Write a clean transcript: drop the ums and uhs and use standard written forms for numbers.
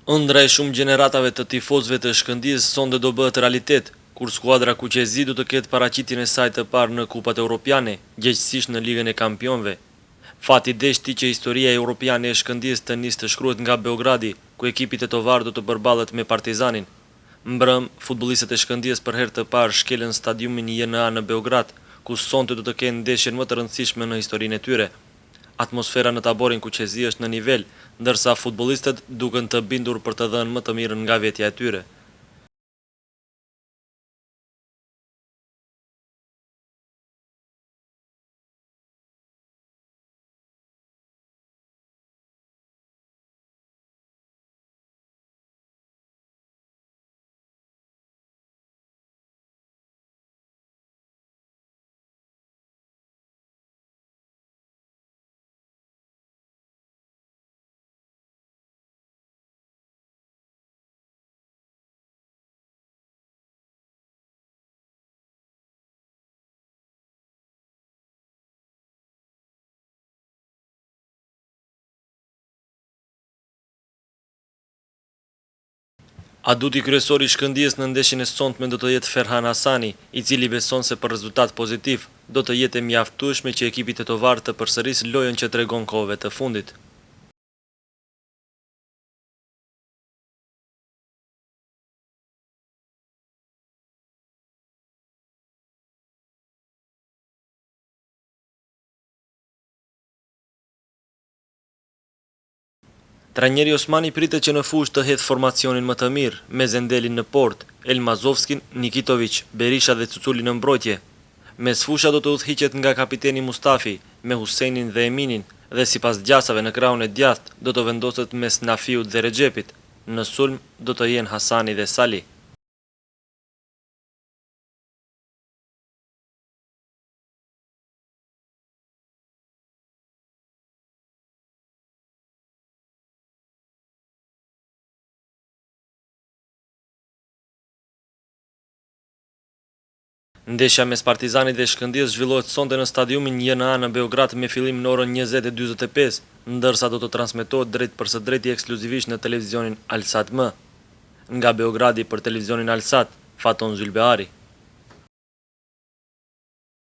Ëndra e shumë gjeneratave të tifozëve të Shkëndijës sonde do bëhet realitet, kur skuadra Kuqezi do të ketë paraqitjen e saj të parë në kupat europiane, gjithsesi në Ligën e Kampionëve. Fati deshti që historia europiane e Shkëndijës të nisë të shkruhet nga Beogradi, ku ekipi tetovar do të përballet me Partizanin. Mbrëm, futbollistët e Shkëndijës për herë të parë shkelën stadiumin JNA në Beograd, ku sonte do të kenë ndeshjen më të rëndësishme në historinë e tyre. Atmosfera në taborin Kuqezi është në nivel, ndërsa futbollistët duken të bindur për të dhënë më të mirën nga vetja e tyre. Aduti kryesor i Shkëndijës në ndeshjen e sonte do të jetë Ferhan Hasani, i cili beson se për rezultat pozitiv do të jetë e mjaftueshme që ekipi tetovar të përsërisë lojën që tregon kohëve të fundit. Trajneri Osmani pritet që në fushë të hedhë formacionin më të mirë, me Zendelin në port, Elmazovskin, Nikitovic, Berisha dhe Cuculin në mbrojtje. Mes fusha do të udhëhiqet nga kapiteni Mustafi, me Huseinin dhe Eminin, dhe sipas gjasave në krahun e djathtë do të vendoset mes Nafiut dhe Rexhepit. Në sulm do të jenë Hasani dhe Sali. Ndeshja mes Partizanit dhe Shkëndijës zhvillohet sonte në stadiumin JNA në Beograd me fillim në orën 20:45, ndërsa do të transmetohet drejt për së drejti ekskluzivisht në televizionin Alsat M. Nga Beogradi për televizionin Alsat, Faton Zylbeari.